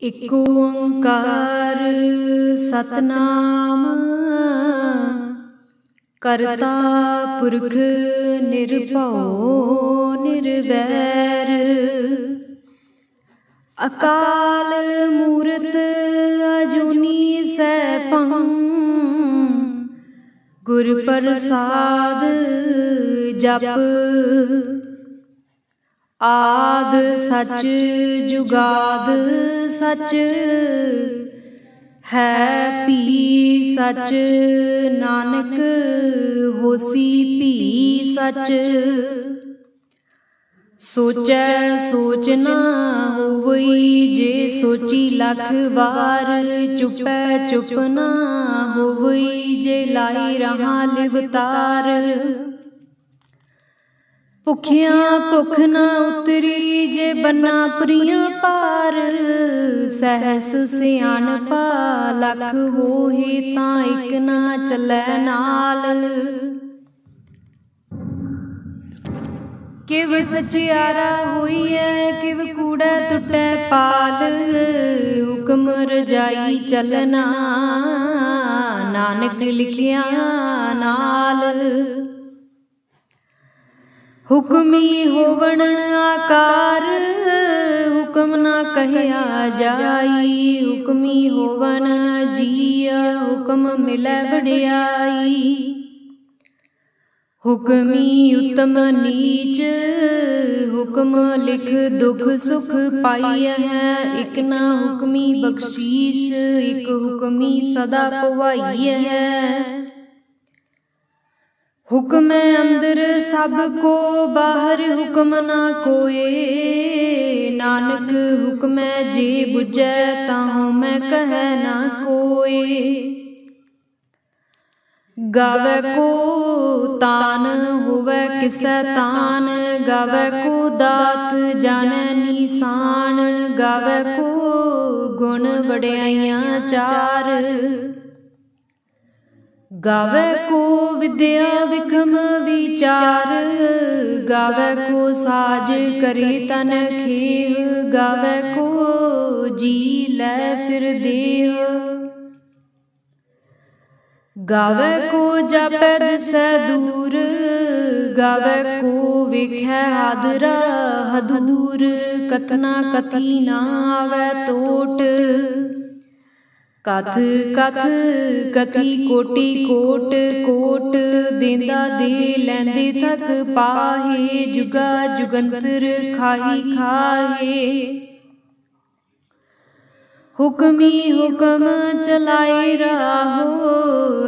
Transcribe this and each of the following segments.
इक ओंकार सतनाम करता पुरख निर्भउ निर्वैर। अकाल मूरत अजूनी सैभं गुर प्रसाद जप। आद सच जुगाद सच है भी सच। नानक होसी भी सच। सोचै सोच ना होवई जे सोची लख बार। चुपै चुप ना होवई जे लाई रहा लिवतार। भुखिया भुख ना उतरी जे बन्ना प्रियां पार। सहस सियाणपा लख होहे तां इक ना चलै नाल। किव सचियारा होइए किव कूड़ै टुटै पाल। हुक्म रजाई चलना नानक लिखिया नाल। हुक्मी होवण आकार हुक्म ना कहया जाई। हुक्मी होवण जीय हुक्म मिलै वडियाई। हुक्मी उत्तम नीच हुक्म लिख दुख सुख पाई है। इक ना हुक्मी बख्शीश इक हुक्मी सदा पवाई है। हुक्म अंदर सब को बाहर हुक्म ना कोय। नानक हुक्म जे बुझै ताहु मैं कहै ना कोय। गावै को तान होवै किसै तान। गावै को दात जानै निशान। गावै को गुण वडियाइयां चार। गावै को विद्या विखम विचार। गावै को साज करे तन खेह। गावै को जी लै फिर देह। गावै को जापै दिसै दूर। गावै को वेखै हादरा हदूर। कथना कथी ना आवै टोट। कथ कथ कथी कोटि कोट कोट। देंदा दे लैंदे थक पाहे। जुगा जुगंतर खाही खाहे। हुक्मी हुक्म चलाए राहो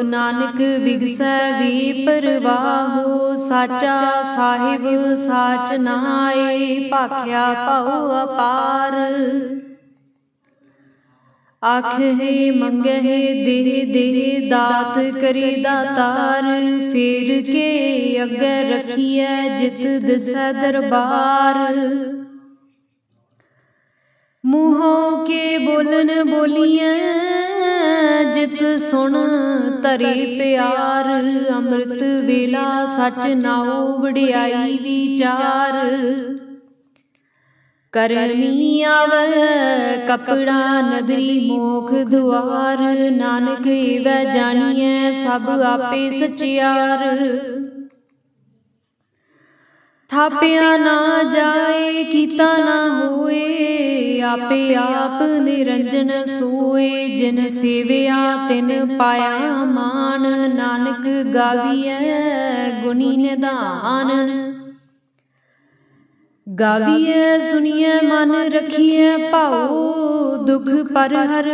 नानक बिगसै वे परवाहो। साचा साहिब साच नाए भाख्या पाओ अपार। आखे मंगहे देह देह दात करे दातार। फेर के अगे रखिए जित दिसै दरबार। मुँहों के बोलन बोलिए जित सुन धरे प्यार। अमृत वेला सच नाओ वडियाई विचार। करमी आवै कपड़ा नदरी मोख दुआर। नानक एवै जानिए सब आपे सचियार। थापिया ना जाए कीता ना होए। आपे आप निरंजन सोए। जिन सेविया तिन पाया मान। नानक गाविए गुणी निधान। गाविए सुनिए मन रखिए भाओ। दुख पर हर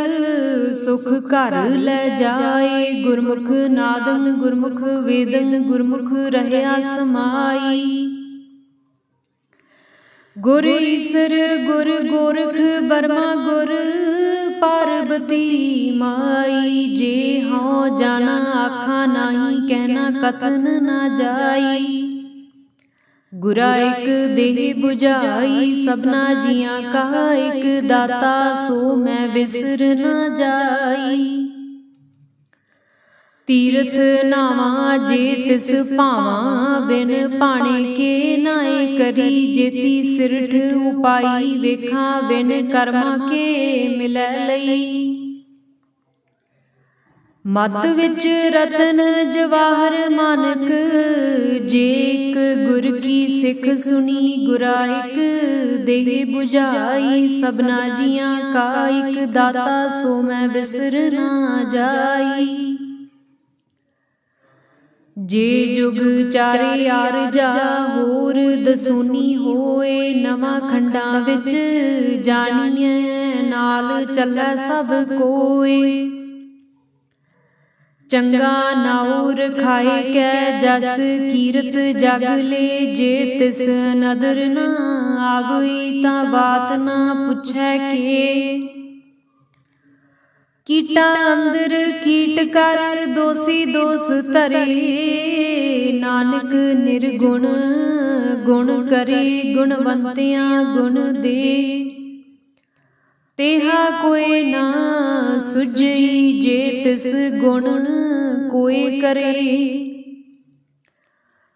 सुख घर लै जाए। गुरमुख नादन गुरमुख वेदन गुरमुख रहया समाई। गुर ईसर गुर गोरख बर्मा गुर पार्वती माई। जे हाँ जाना आखा नाही कहना कथन ना जाई। गुरा एक देह बुझाई सबना जियां का एक दाता। सो मैं बिसर ना जाई। तीर्थ नावा जे तिस भावा, बिन भाणे के नाए करी। जेती सिरठ उपाई वेखा, बिन कर्मा के मिलै लई। मत विच रतन जवाहर मानक, जे एक गुर की सिख सुनी। गुरा एक देह बुझाई, सबना जियां का एक दाता। सो मैं बिसर ना जाई। जे जुग चारे आर जा, होर दसूनी होए। नवा खंडा विच जानिए, नाल चलै सब कोए। चंगा नाउर खाए कै जस, कीरत जग ले। जे तिस नदर ना आवई, तां बात ना पुछै के। कीटा अंदर कीट कर, दोषी दोष धरे। नानक निर्गुण गुण करे, गुणवंतियां गुण दे। तेहा कोई ना सुझई, जे तिस गुण कोई करे।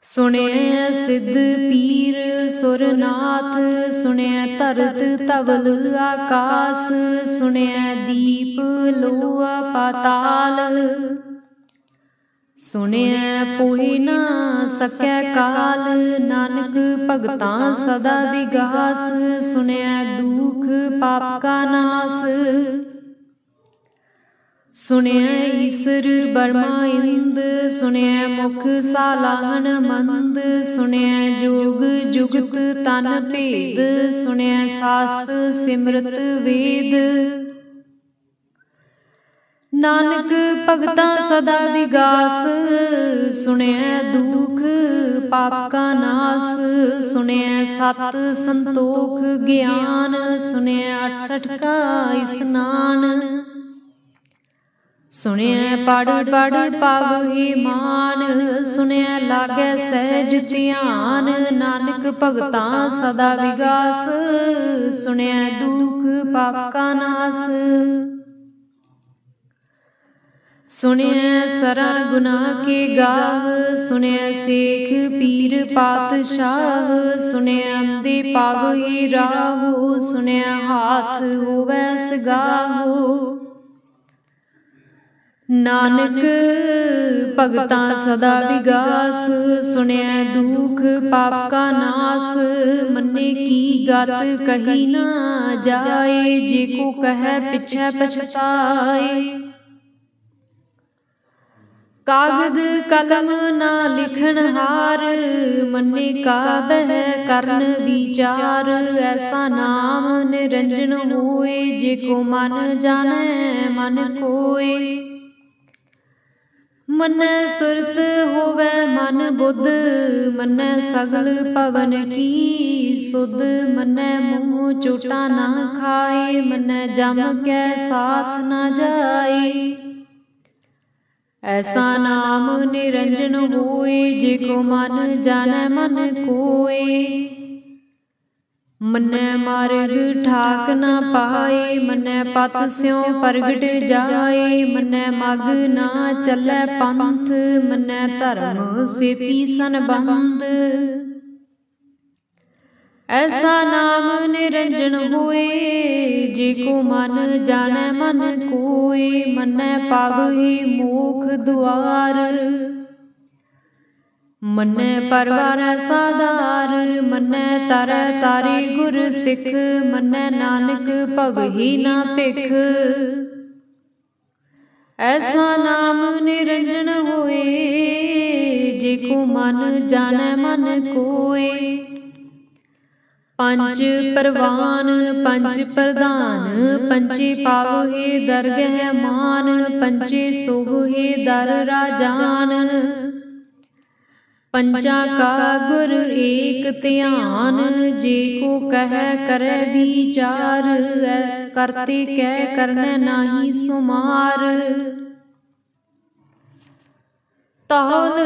सुने सिद्ध पीर सुरनाथ, सुने धरत धवल आकाश। सुने दीप लोआ पाताल, सुने पोहि ना सकै काल। नानक भगतां सदा विगास, सुने दुख पाप का नास। सुने ईसर बर्मा इंद, सुने मुख सालाहन मंद। सुने जोग जुगत तन भेद, सुने शास्त्र सिमरत वेद। नानक भगतां सदा विगास, सुने दुख पाप का नास। सुने सत संतोख ज्ञान, सुने 68 का स्नान। सुने पढ़ पढ़ पावहि मान, सुने लागै सहज ध्यान। नानक भगतां सदा विगास, सुने दुख पाप का नास। सुने सरा गुनाह के गाह, सुने शेख पीर पातशाह। सुने अंधे पावहि राहो, सुने हाथ होवै सगाहो। नानक भगतां सदा विगास, सुने दुख पाप का नास। मन्ने की गत कही ना जाए, जे को कहे पिछै पछताए। कागद कलम ना लिखन हार, मन्ने का बह करन विचार। ऐसा नाम निरंजन होए, जे को मन जानै मन कोय। मन्नै सुरत होवै मन बुद्ध, मन्नै सगल पवन की सुध। मन्नै मुँह चोटा ना खाए, मन्नै जम कै साथ ना जाए। ऐसा नाम निरंजन होए, जे को मन जानै मन कोय। मन्नै मार्ग ठाक ना पाए, मन्नै पत स्यों प्रगट जाए। मन्नै मग ना चलै पंथ, मन्नै धर्म सेती संबंध। ऐसा नाम निरंजन होए, जे को मन जानै मन कोय। मन्नै पावहि मोख दुआर, मन्नै परवारै साधार। मन्नै तरੈ तारे गुर सिख, मन्नै नानक भवहि ना भिख। ऐसा नाम निरंजन होए, जे को मन जानै मन कोय। पंच परवान पंच प्रधान, पंचे पावहि दरगह मान। पंचे सोहे दर राजान, पंचा का गुर एक ध्यान। जे को कह करे विचार, करते कै करनै नाहि सुमार। तौल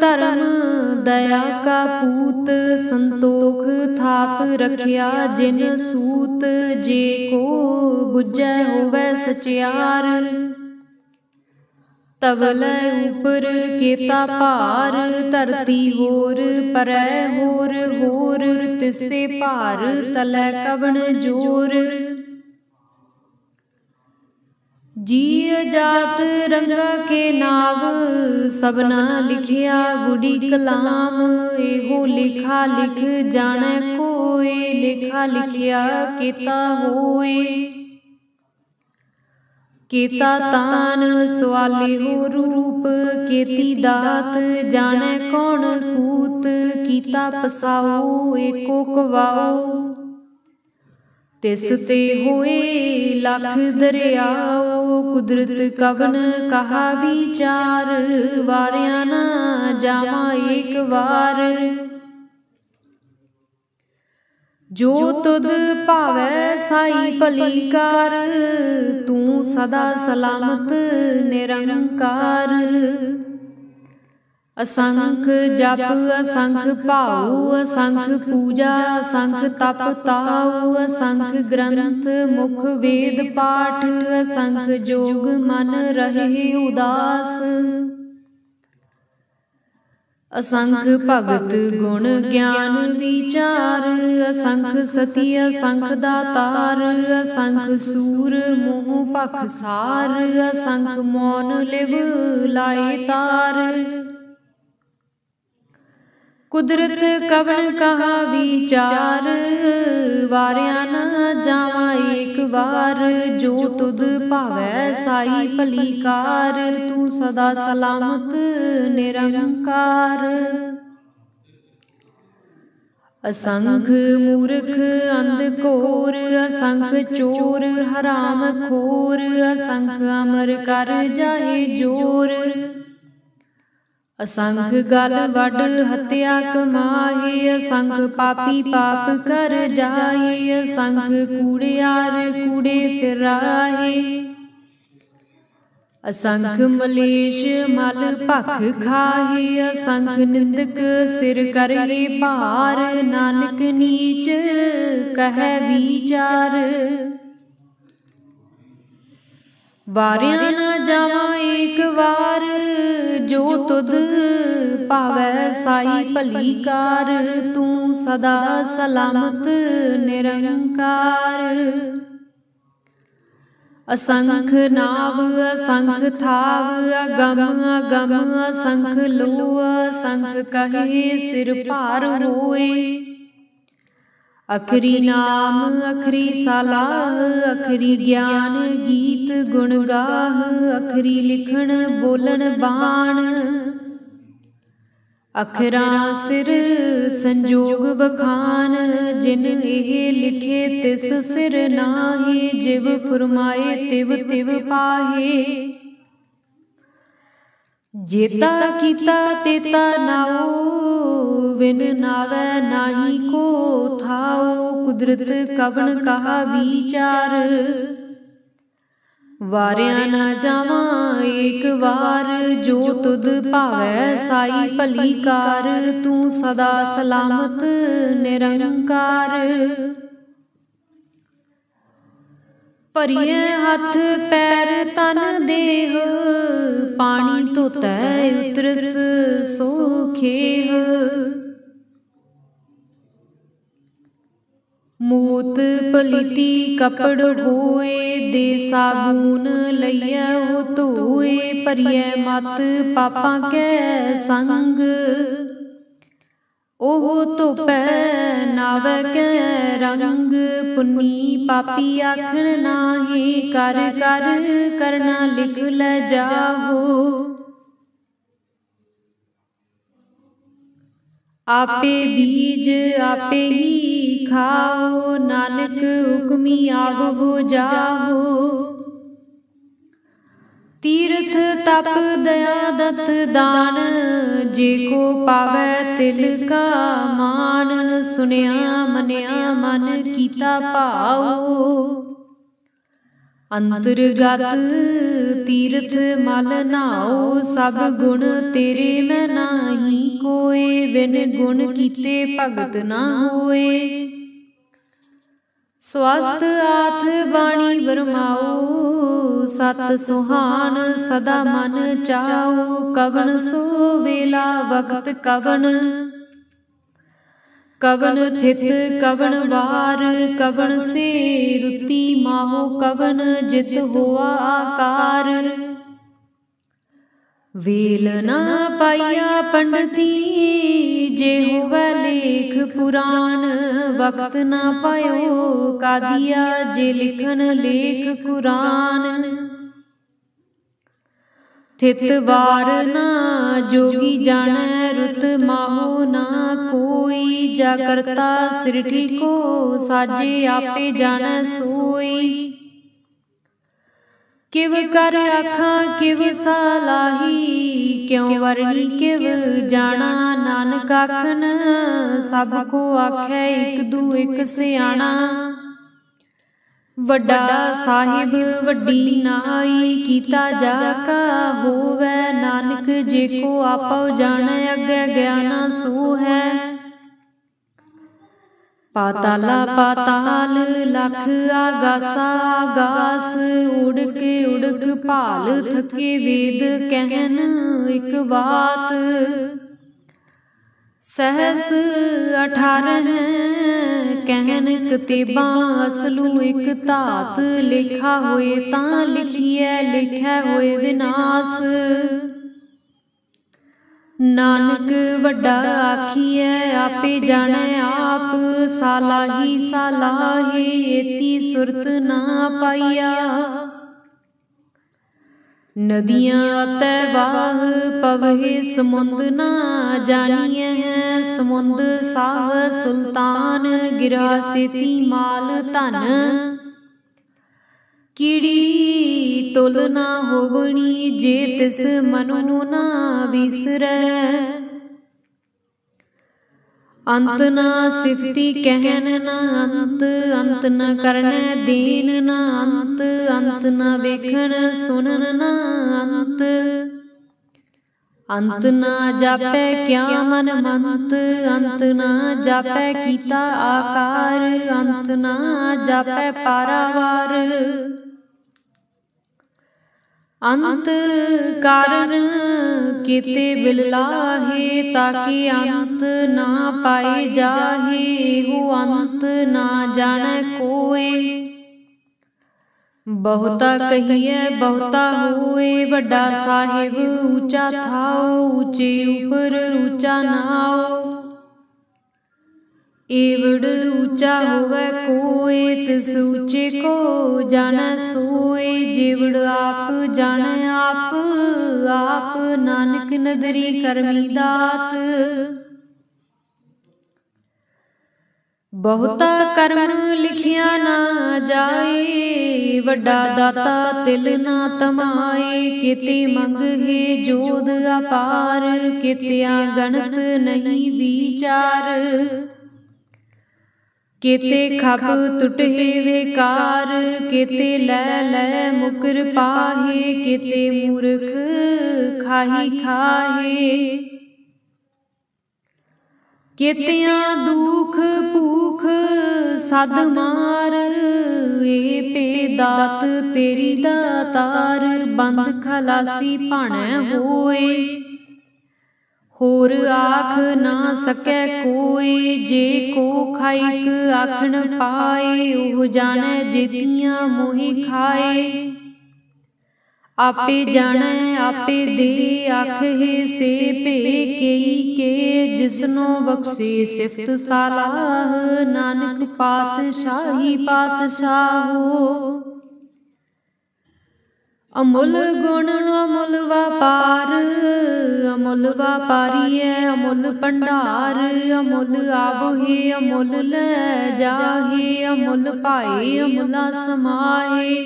धर्म दया का पूत, संतोख थाप रखिया जिन सूत। जे को बुझै होवै सचियार, तवलै ऊपर केता भार, धरती होर परै होर होर, तिसते भार तलै कवन जोर। जीअ जात रंगा के नाव, सबना लिखिया गुडी कलाम। एहो लेखा लिख जानै कोय, लेखा लिखिया केता होय। केता तान सवाले हो रूप, केती दात जानै कौन कूत। कीता पसाओ एको कवाओ, तिस ते होए लख दरियाओ। कुदरत कवन कहा विचार, वारिया ना जावा एक बार। जो तुद भावै साई भली कार, तू सदा सलामत निरंकार। असंख जप असंख भाऊ, असंख पूजा असंख तप ताऊ। असंख ग्रंथ मुख वेद पाठ, असंख जोग मन रहे उदास। असंख भगत गुण ज्ञान विचार, असंख सती असंख दातार। असंख सूर मोह पखसार, असंख मौन लिव लाए तार। कुदरत कवन कहा विचार, वारिया ना जावा एक बार। जो तुद भावै साई भली कार, तू सदा सलामत निरंकार। असंख मूर्ख अंधकोर, असंख चोर हराम खोर। असंख अमर कर जाए जोर, असंख गल वड हत्या कमाए। असंख पापी पाप कर जाए, असंख कूड़ियार कूड़े फिराए। असंख मलेश मल भख खाए, असंख निंदक सिर करे भार। नानक नीच कह विचार, वारिया ना जावा एक बार। जो तुद भावै साई भली कार, तू सदा सलामत निरंकार। असंख नाव असंख थाव, अगम अगम असंख लो। असंख कहे सिर भार होए, अखरी नाम अखरी सलाह। अखरी ज्ञान गीत गुण गाह, अखरी लिखण बोलन बाण। अखरां सिर संजोग बखान, जिन एह लिखे तिस सिर नाहे। जिव फुरमाए तिव तिव पाहे, जेता कीता तेता नाओ। बिन नावै नाही को थाओ, कुदरत कवन कहा विचार। वारिया ना जावा एक बार, जो तुद भावै साई भली कार। तू सदा सलामत निरंकार। भरिए हथ पैर तन देह, पानी धोतै उतरस सो खेह। मूत पलीती कपड़ होए, दे साबून लइयै हो धोए। भरिए मत पापां कै संग, ओह धोपै नावै कै रंग। पुन्नी पापी आखण नाहे, कर कर करना लिख लै जाहो। आपे बीज आपे ही खाओ, नानक हुक्मी आवो जाहो। तीर्थ तप दया दत्त दान, जेको पावै तिल का मान। सुनिया मनिया मन कीता भाओ, अंतरगत तीर्थ मल नाओ। सब गुण तेरे मैं नाही कोय, बिन गुण कीते भगत ना होए। स्वस्थ आथ बाणी बरमाओ, सत सुहान सदा मन चाओ। कवन सो वेला वक्त कवन, कवन थित कवन वार, कवन से रुति माहो, कवन जित होआ आकार। वेल ना पाइया पंडिती जे होवै लेख पुराण, वक्त ना पायो कादिया जे लिखन लेख कुरान। थित वार ना जोगी जानै रुत माहो ना कोई, जा करता सृष्टि को साजे आपे जानै सोई। किव कर आखां किव सालाही, क्यों वरनी किव जाना। नानक आखन सब को आखै इक दू इक सियाणा। वड्डा साहिब वड्डी नाई, कीता जाका होवै। नानक जे को आपो जानै अग्गै ज्ञाना सो है। पाताला पाताल लख आगासा आगास, उड़क उड़क भाल थके वेद कहन एक बात। सहस 18 कहन कतेबां असलू एक धात। लेखा होए तां लिखिए लिखै होए विनाश। नानक वड्डा आखिए आपे जानै आप, सालाही सालाहे एती सुरत ना पाइया। नदियाँ तै वाह पवहे समुंद ना जानिए हैं। समुंद साह सुल्तान गिरा सेती माल धन। कीड़ी तुल ना होवनी जे तिस मनो ना बिसरै। अंत ना सिफती कहन ना अंत, अंत न करनै देन ना अंत। अंत न वेखन सुनन ना अंत, अंत ना जापै क्या मन मंत। अंत ना जापै कीता आकार, अंत ना जापै पारावार। अंत कारण केते बिललाहे, ताकि अंत ना पाए जाहे। हो अंत ना जानै कोय, बहुता कहिए बहुता होए। वड्डा साहिब ऊंचा थाओ, ऊंचे ऊपर ऊंचा नाओ। एवड़ ऊंचा होवै कोय, तिस ऊंचे को जानै सोय। जेवड़ आप जानै आप आप, नानक नदरी करमी दात। बहुता कर्म लिखिया ना जाए, वड्डा दाता तिल ना तमाए। केते मंग है जोध अपार, केतिया गणत नहीं विचार। केते खप टुटहे बेकार, केते लै लै मुकर पाहे। केते मूर्ख खाही खाहे, केतिया दुख भूख सद मार। ए पे दात तेरी दातार, बंद खलासी भाणै होए। होर आख ना सकै कोय, जे को खाइक आखन पाए। ओह जानै जेतियां मोहि खाए, आपे जानै आपे दे। आखहे से पे केई के, जिसनो बख्शे सिफत सालाह। नानक पातशाही पातशाहो, अमुल गुण अमुल व्यापार। अमुल व्यापारी है अमुल भंडार। अमुल आवहे अमुल लै जाहे, अमुल पाए अमुला समाहे।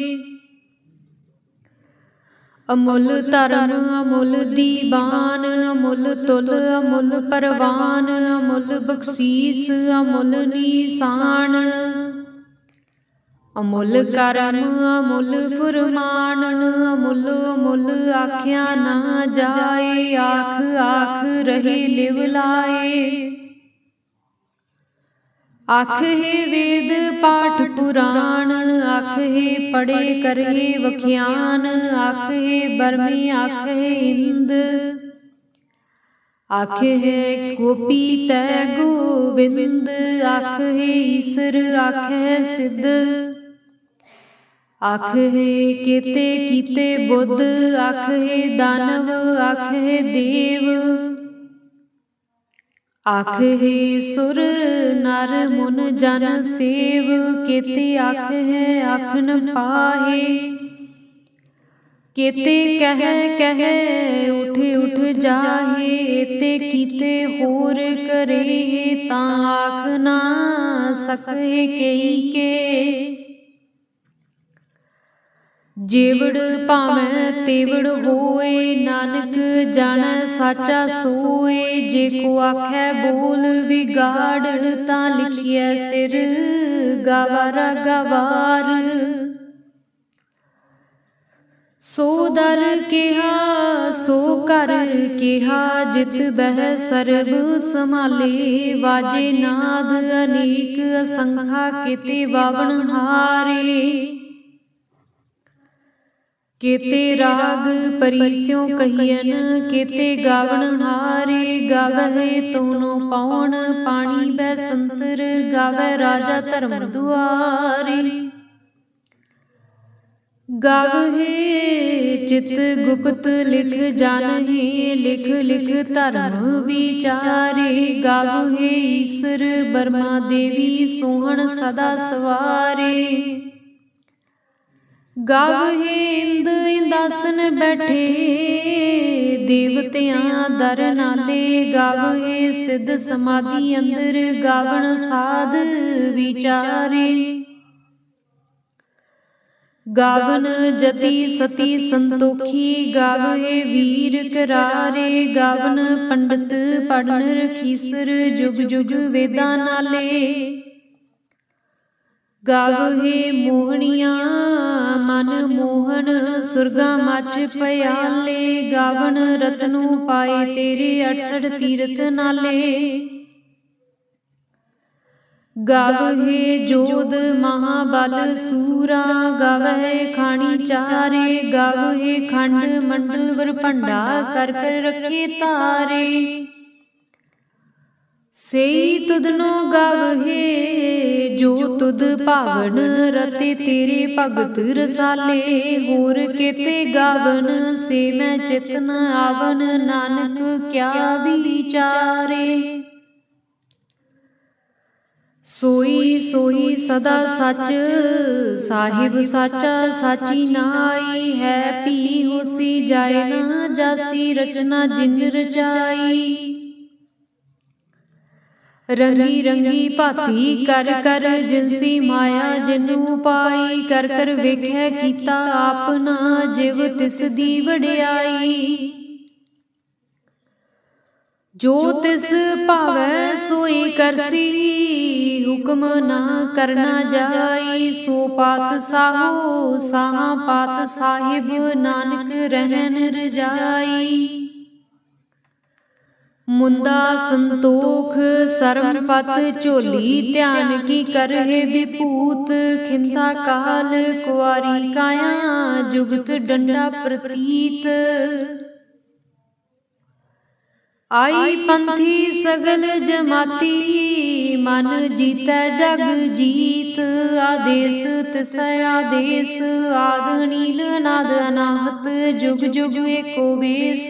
अमुल धर्म अमुल दीवान, अमुल तुल अमुल परवान। अमुल बख्शीस अमुल निशान, अमुल करम अमुल फुरमान। अमुल अमुल आख्या ना जाए, आख आख रहे लिव लाए। आखे वेद पाठ पुराण, आखे पढ़े करे वख्यान, आखे बरमे आखे इंद, आखे गोपी तै गोविंद, आखे ईसर आखे सिद्ध, आखे केते कीते बुद्ध, आखे दानव आखे देव, आखे सुर नर मुन जन सेव, केते आखे आखन पाहे, केते कह कह उठ उठ जाहे, एते कीते होर करे, ता आख ना सके कई के, जेवड़ भावै तेवड़ होए, नानक जानै साचा सोए, जे को आखै बोल विगाड़, तां लिखिए सिर गवारा गवार, सो दर केहा सो कर केहा, जित बह सरब समाले, वाजे नाद अनेक असंखा, केते बावन हारे, केते राग परिस्यों कहियन, केते गावन हारे, गावहे तोनो पाउन पानी बै संतर, गावै राजा धर्म दुआरे, गावहे चित गुप्त लिख जानहे, लिख लिख धर्म विचारे, गावहे ईसर बर्मा देवी सोहन सदा सवारे, गावहे इंद इंदासन बैठे देवतियां दर नाले, गावहे सिद्ध समाधि अंदर, गावन साध विचारे, गावन जति सती संतोखी, गावहे वीर करारे, गावन पंडित पढ़न रखीसर, जुग जुग वेदा नाले, गावहे मोहनिया मन मोहन सुरगा मच पयाले, गावन रतनु पाए तेरे 68 तीरथ नाले, गावहे जोध महाबल सूरा, गावहे खानी चारे, गावहे खंड मंडल वर भंडा कर कर रखे तारे, सेई तुधनो गावहे जो तुध भावन, रते तेरे भगत रसाले, होर केते गावन से मैं चित न आवन, नानक क्या विचारे, सोई सोई सदा सच साहिब साचा, साची नाई है पी होसी, जाए ना जासी रचना जिन रचाई, रंगी रंगी भाती कर कर जिनसी माया जिनू पाई, कर कर वेख्या कीता आपना, जिव तिस दी वडियाई, जो तिस भावै सोई करसी, हुक्म ना करना जाई, सो पात साहो साहा पात साहिब, नानक रहन रजाई, मुंदा संतोख सरम पत झोली, ध्यान की करहे विभूत, खिंता काल कुआरी काया, जुगत डंडा प्रतीत, आई पंथी सगल जमाती, मन जीतै जग जीत, आदेश तिसै आदेश, आद नील नाद अनाहत, जुग जुग एको बेस,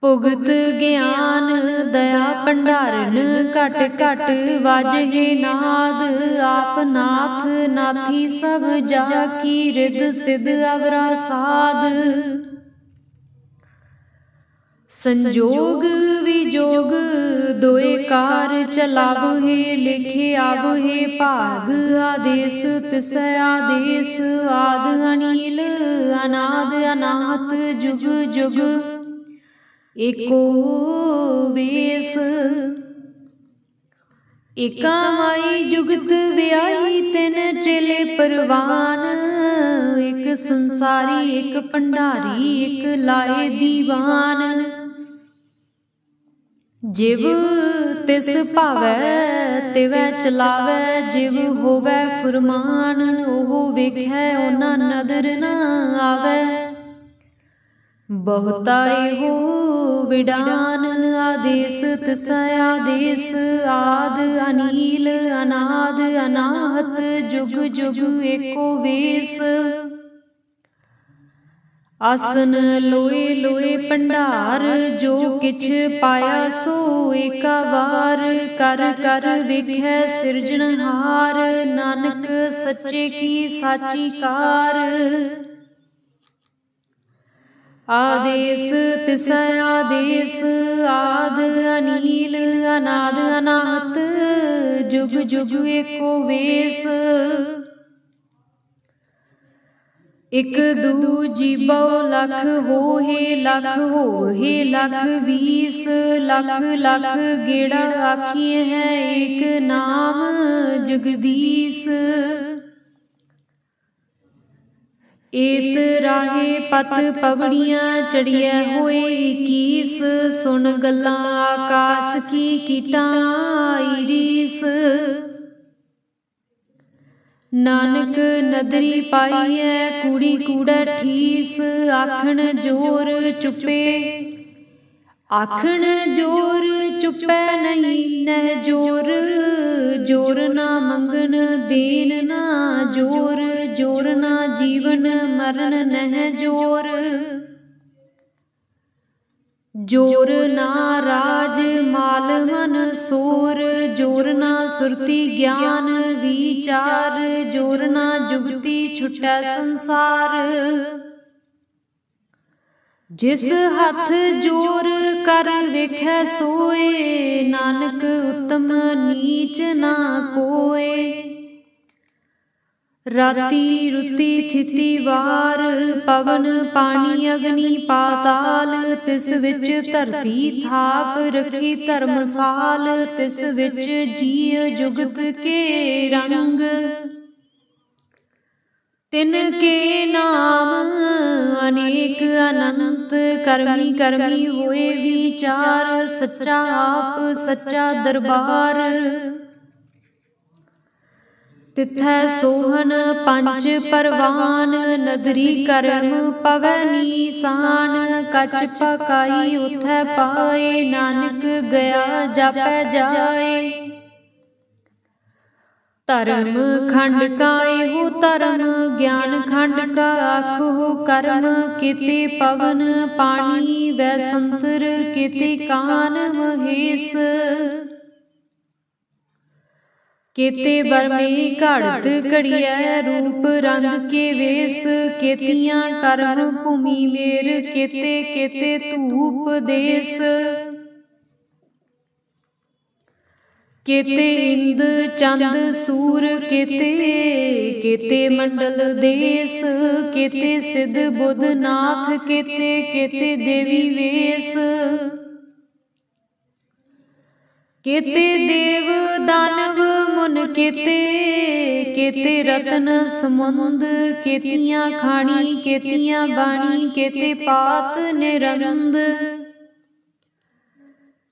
भुगत ज्ञान दया भंडारन, घट घट वाजहे नाद, आप नाथ नाथी सब जाकी, रिद सिद्ध अवरा साध, संजोग विजोग दोए कार चलावहे, लिखे आवहे भाग, आदेश तिसै आदेश, आद अनील अनाद अनाहत, जुग जुग एको बेस, एका माई जुगत व्याई तिन चेले परवान, एक संसारी एक भंडारी एक लाए दीवान, जिव तिस भावै तिवै चलावै, जिव होवै फुरमान ओह वेखै ओना नदर न आवै। बहुता एहो विडान आदेश तिसै आदेश, आद अनील अनाद अनाहत जुग जुग एको वेस। आसन लोए लोए भंडार, जो किछ पाया सो एका वार, कर कर वेखै सिरजनहार, नानक सच्चे की साची कार। आदेश तिसै आदेश, आद अनील अनाद अनाहत जुग जुग एको वेस। इक दू जीबो लख होहे लख होहे लख बीस, लख लख गेड़ा आखिए है एक नाम जगदीश। एत राहे पत पवड़ियाँ चढ़िया होए इक्कीस, सुन गल्लां आकाश की कीटां ईरीस। नानक नदरी पाई है कूड़ी कूड़ै ठीस, आखण जोर चुपे आखण जोर चुपै नहीं नह जोर, जोर ना मंगन देन ना जोर, जोर ना जीवन मरण नह जोर। जोर ना राज माल मन सोर, जोर ना सुरती ज्ञान विचार, जोर ना जुगती छुटै संसार। जिस हथ जोर कर वेखै सोए, नानक उत्तम नीच ना कोय। राती रुती थिति वार, पवन पानी अग्नि पाताल, तिस विच धरती थाप रखी धर्मसाल, तिस विच जीव जुगत के रंग। तिन के नाम अनेक अनंत, करमी करमी होए विचार, सच्चा आप सच्चा दरबार। तिथै सोहन पंच परवान, नदरी करम पवै नीसान, कच पकाई उथै पाए, नानक गया जापै जाए। धर्म खंड का एहो धर्म, ज्ञान खंड का आखो कर्म, केते पवन पानी वै संतर, केते कान महेश। केते बरमे घड़त घड़िया रूप रंग के वेश, केतियां कर्म भूमि मेर, केते केते धूप देश। केते इंद चंद सूर, केते केते मंडल देश, केते सिद्ध बुध नाथ, केते केते देवी वेश। केते देव दानव मुन, केते केते रतन समुंद, केतियां खानी केतियां बाणी, केते पात निरंद।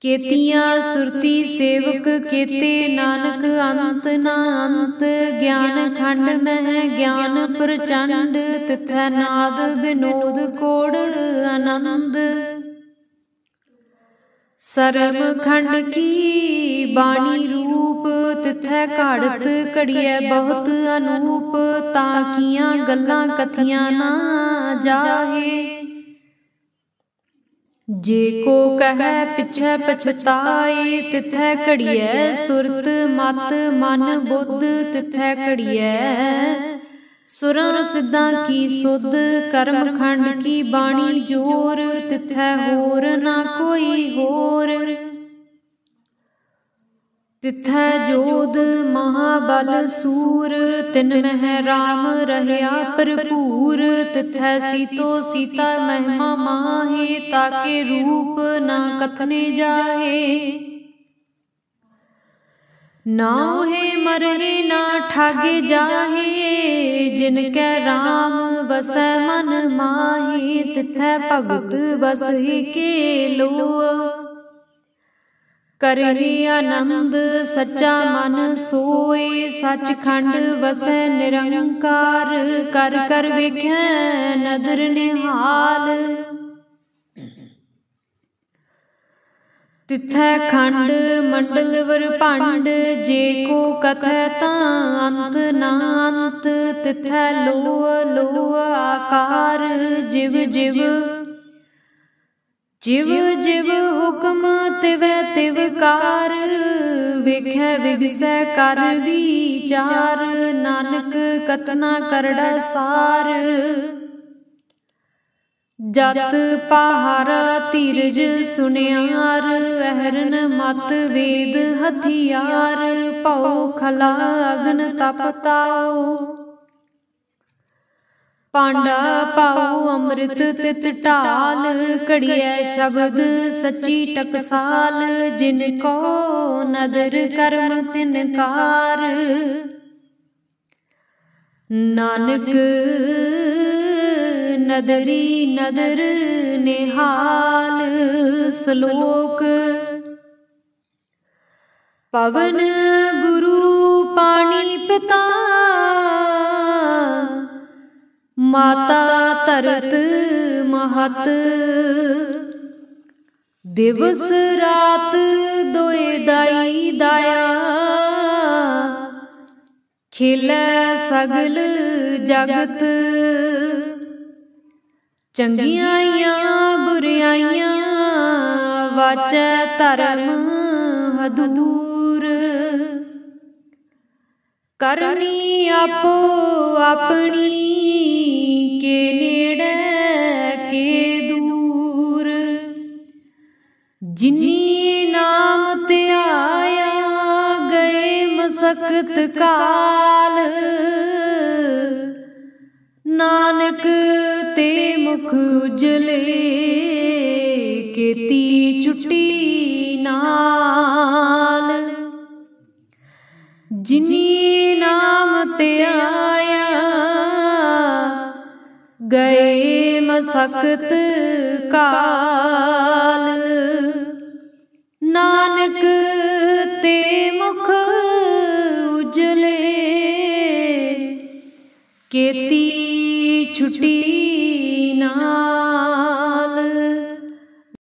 केतियां सुरती सेवक, केते नानक अंत ना अंत, ज्ञान खंड मह ज्ञान प्रचंड, तिथै नाद विनोद कोड़ आनंद। सरम खंड की बाणी रूप, तिथै घाड़त घड़िया बहुत अनूप, ताकियां गल्लां कथियां ना जाहे। जे को कहै पिछै पछताए, तिथै घड़िया सुरत मत मन बुद्ध, तिथै घड़िया सुरां सिद्धां की सुध, कर्म खंड की बाणी जोर, तिथै होर ना कोई होर। तिथै जोध महाबल सूर, तिन मह राम रहया भरपूर, तिथै सीतो सीता महिमा माहे, ताके रूप ना कथने जाहे। नाहे मरहे ना ठागे जाहे, जिनकै राम बसै मन माहे, तिथै भगत बसहि के लो। करे आनंद सच्चा मन सोए, सचखंड वसै निरंकार, कर कर वेख्या नदर निहाल। तिथै खंड मंडल वर भांड, जे को कथै तां अंत नांत, तिथै लोह लोह आकार, जिव जिव जिव जिव हुक्म तिवै तिवकार, वेख्या विगसै कर विचार, नानक कतना करड़ा सार। जत पहारा धीरज सुनियार, अहरन मत वेद हथियार, भौ खला अगन तप ताओ, पांडा पाओ अमृत तित ढाल, घड़िया शब्द सच्ची टकसाल, जिनको नदर कर्म तिनकार। नानक नदरी नदर निहाल। श्लोक। पवन गुरु पानी पिता, माता तरत महत, दिवस रात दोए दाई दाया, खिलै सगल जगत। चंगियाइयां बुरियाइयां वाचै धर्म हदूर, करनी आपो अपनी के नेड़े के दूर। जिनी नाम ते आया गए मसकत काल, नानक ते मुख उजले केती छुट्टी नाल। जिनी नाम ते आया गए मसकत काल, नानक ते मुख उजले केती छुट्टी नाल।